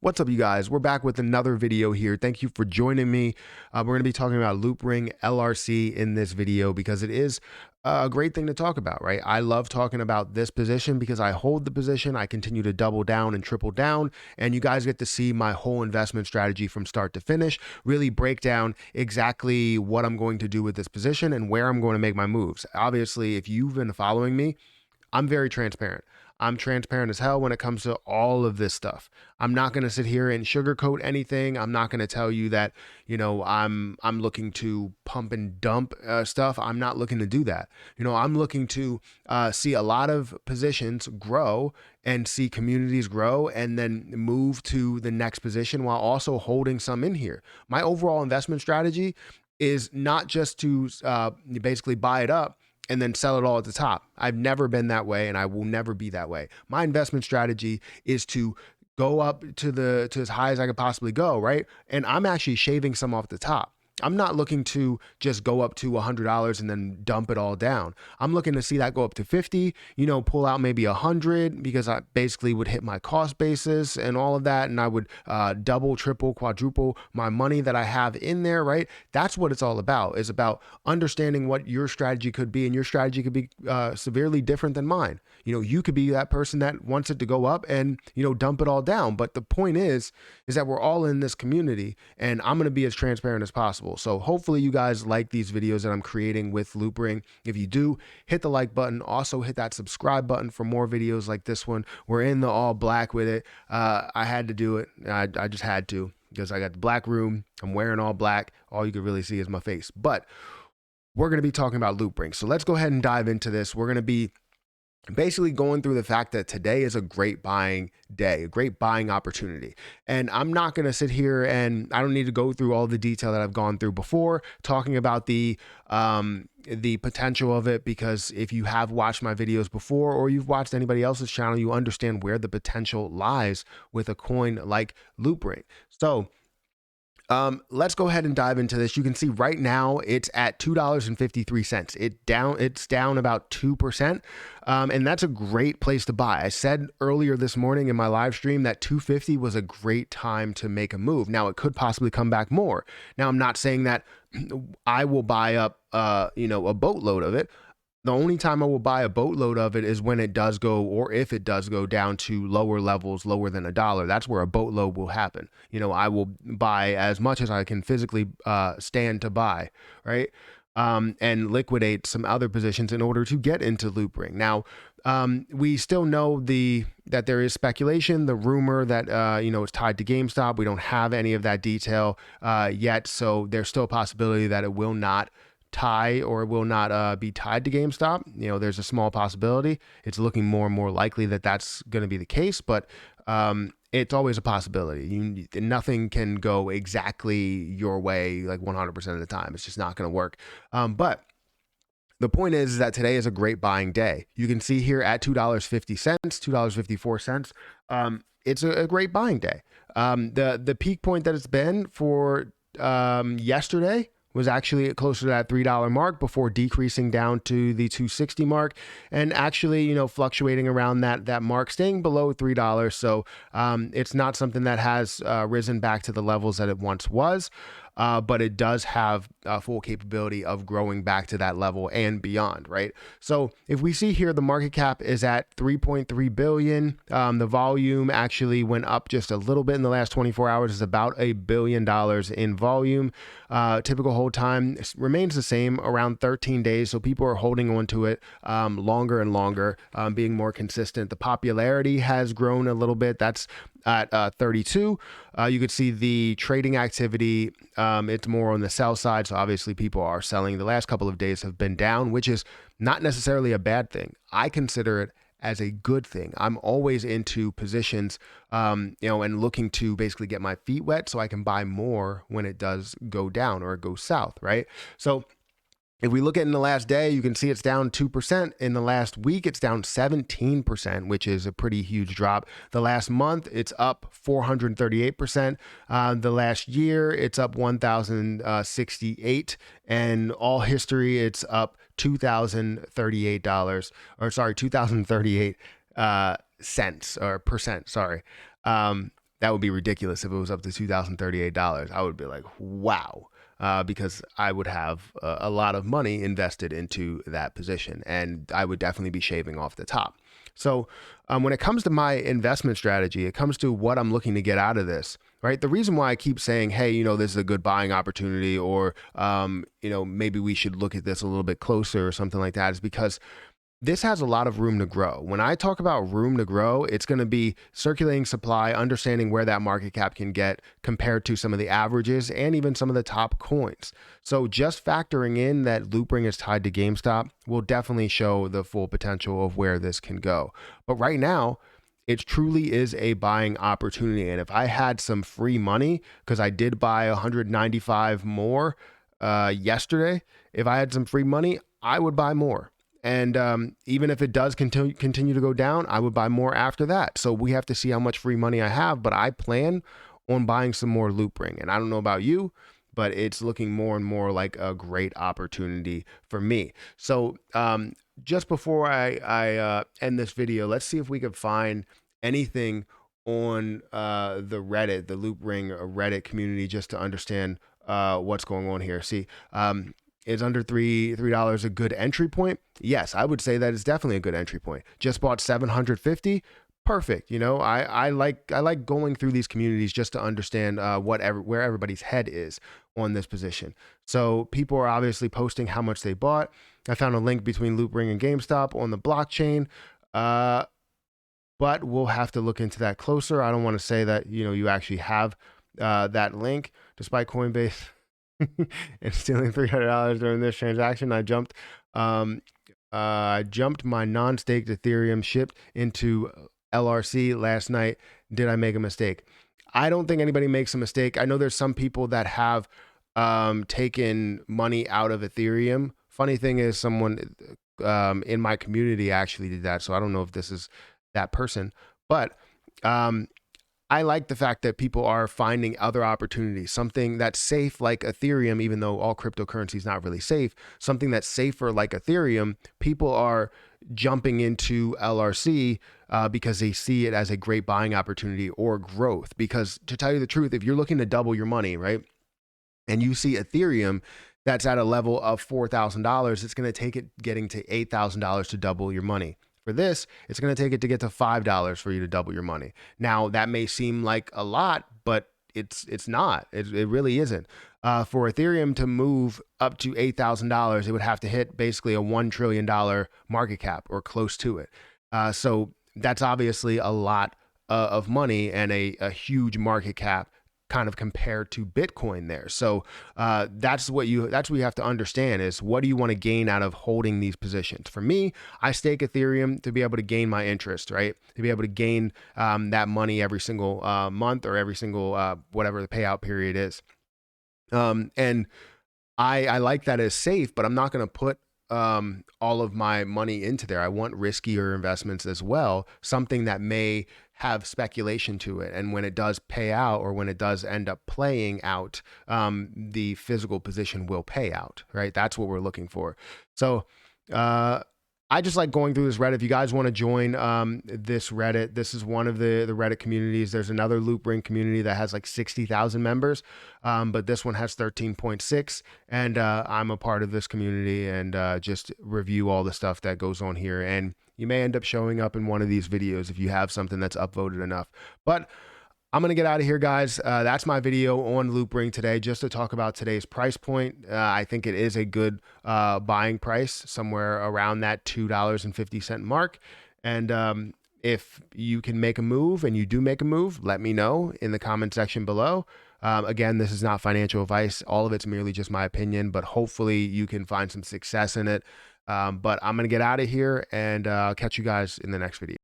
What's up, you guys? We're back with another video here. Thank you for joining me. We're going to be talking about LOOPRING LRC in this video because it is a great thing to talk about, right? I love talking about this position because I hold the position. I continue to double down and triple down, and you guys get to see my whole investment strategy from start to finish, really break down exactly what I'm going to do with this position and where I'm going to make my moves. Obviously, if you've been following me, I'm very transparent. I'm transparent as hell when it comes to all of this stuff. I'm not going to sit here and sugarcoat anything. I'm not going to tell you that, I'm looking to pump and dump stuff. I'm not looking to do that. I'm looking to see a lot of positions grow and see communities grow and then move to the next position while also holding some in here. My overall investment strategy is not just to basically buy it up and then sell it all at the top. I've never been that way, and I will never be that way. My investment strategy is to go up to as high as I could possibly go, right? And I'm actually shaving some off the top. I'm not looking to just go up to $100 and then dump it all down. I'm looking to see that go up to 50, pull out maybe 100 because I basically would hit my cost basis and all of that. And I would double, triple, quadruple my money that I have in there, right? That's what it's all about. It's about understanding what your strategy could be, and your strategy could be severely different than mine. You could be that person that wants it to go up and, dump it all down. But the point is that we're all in this community, and I'm going to be as transparent as possible. So hopefully you guys like these videos that I'm creating with LOOPRING. If you do, hit the like button. Also hit that subscribe button for more videos like this one. We're in the all black with it. I had to do it. I just had to because I got the black room. I'm wearing all black. All you can really see is my face. But we're going to be talking about LOOPRING. So let's go ahead and dive into this. We're going to be basically going through the fact that today is a great buying day, a great buying opportunity. And I'm not going to sit here and I don't need to go through all the detail that I've gone through before talking about the potential of it, because if you have watched my videos before or you've watched anybody else's channel, you understand where the potential lies with a coin like LOOPRING. So let's go ahead and dive into this. You can see right now it's at $2.53. It's down about 2%. And that's a great place to buy. I said earlier this morning in my live stream that 250 was a great time to make a move. Now it could possibly come back more. Now I'm not saying that I will buy up, a boatload of it. The only time I will buy a boatload of it is when it does go, or if it does go down to lower levels, lower than $1. That's where a boatload will happen. I will buy as much as I can physically stand to buy, right? And liquidate some other positions in order to get into LOOPRING. Now, we still know that there is speculation, the rumor that it's tied to GameStop. We don't have any of that detail yet, so there's still a possibility that it will not tie or will not be tied to GameStop. There's a small possibility. It's looking more and more likely that that's going to be the case, but it's always a possibility. Nothing can go exactly your way like 100% of the time. It's just not going to work. But the point is that today is a great buying day. You can see here at $2.50, $2.54. It's a great buying day. The peak point that it's been for yesterday was actually closer to that $3 mark before decreasing down to the 260 mark, and actually, fluctuating around that mark, staying below $3. So it's not something that has risen back to the levels that it once was. But it does have full capability of growing back to that level and beyond, right? So if we see here, the market cap is at 3.3 billion. The volume actually went up just a little bit in the last 24 hours. It's about $1 billion in volume. Typical hold time remains the same, around 13 days. So people are holding on to it longer and longer, being more consistent. The popularity has grown a little bit. That's at 32. You could see the trading activity. It's more on the sell side. So obviously people are selling. The last couple of days have been down, which is not necessarily a bad thing. I consider it as a good thing. I'm always into positions, and looking to basically get my feet wet so I can buy more when it does go down or go south, right? So if we look at in the last day, you can see it's down 2%. In the last week, it's down 17%, which is a pretty huge drop. The last month, it's up 438%. The last year, it's up 1,068. And all history, it's up $2,038, or sorry, 2,038 cents or percent, sorry. That would be ridiculous if it was up to $2,038. I would be like, wow. Because I would have a lot of money invested into that position, and I would definitely be shaving off the top. So when it comes to my investment strategy, it comes to what I'm looking to get out of this, right? The reason why I keep saying, hey, this is a good buying opportunity, or, maybe we should look at this a little bit closer or something like that, is because this has a lot of room to grow. When I talk about room to grow, it's going to be circulating supply, understanding where that market cap can get compared to some of the averages and even some of the top coins. So just factoring in that Loopring is tied to GameStop will definitely show the full potential of where this can go. But right now, it truly is a buying opportunity. And if I had some free money, because I did buy 195 more yesterday, if I had some free money, I would buy more. And even if it does continue to go down, I would buy more after that. So we have to see how much free money I have, but I plan on buying some more Loopring. And I don't know about you, but it's looking more and more like a great opportunity for me. So just before I end this video, let's see if we could find anything on the Reddit, the Loopring Reddit community, just to understand what's going on here. See, is under $3 a good entry point? Yes, I would say that is definitely a good entry point. Just bought 750. Perfect. I like going through these communities just to understand where everybody's head is on this position. So people are obviously posting how much they bought. I found a link between Loopring and GameStop on the blockchain, but we'll have to look into that closer. I don't want to say that you actually have that link, despite Coinbase and stealing $300 during this transaction. I jumped my non-staked Ethereum shipped into LRC last night. Did I make a mistake? I don't think anybody makes a mistake. I know there's some people that have taken money out of Ethereum. Funny thing is, someone in my community actually did that. So I don't know if this is that person, but I like the fact that people are finding other opportunities, something that's safe like Ethereum, even though all cryptocurrency is not really safe, something that's safer like Ethereum. People are jumping into LRC because they see it as a great buying opportunity or growth. Because to tell you the truth, if you're looking to double your money, right, and you see Ethereum that's at a level of $4,000, it's going to take it getting to $8,000 to double your money. For this, it's going to take it to get to $5 for you to double your money. Now, that may seem like a lot, but it's not. It really isn't. For Ethereum to move up to $8,000, it would have to hit basically a $1 trillion market cap or close to it. So that's obviously a lot of money and a huge market cap kind of compared to Bitcoin there. So that's what you have to understand is, what do you want to gain out of holding these positions? For me, I stake Ethereum to be able to gain my interest, right? To be able to gain that money every single month or every single whatever the payout period is. And I like that as safe, but I'm not going to put all of my money into there. I want riskier investments as well, something that may have speculation to it. And when it does pay out, or when it does end up playing out, the physical position will pay out, right? That's what we're looking for. So I just like going through this Reddit. If you guys want to join this Reddit, this is one of the Reddit communities. There's another Loopring community that has like 60,000 members, but this one has 13.6. And I'm a part of this community and just review all the stuff that goes on here. And you may end up showing up in one of these videos if you have something that's upvoted enough. But I'm going to get out of here, guys. That's my video on Loopring today, just to talk about today's price point. I think it is a good buying price, somewhere around that $2.50 mark. And if you can make a move and you do make a move, let me know in the comment section below. Again, this is not financial advice. All of it's merely just my opinion, but hopefully you can find some success in it. But I'm going to get out of here, and I'll catch you guys in the next video.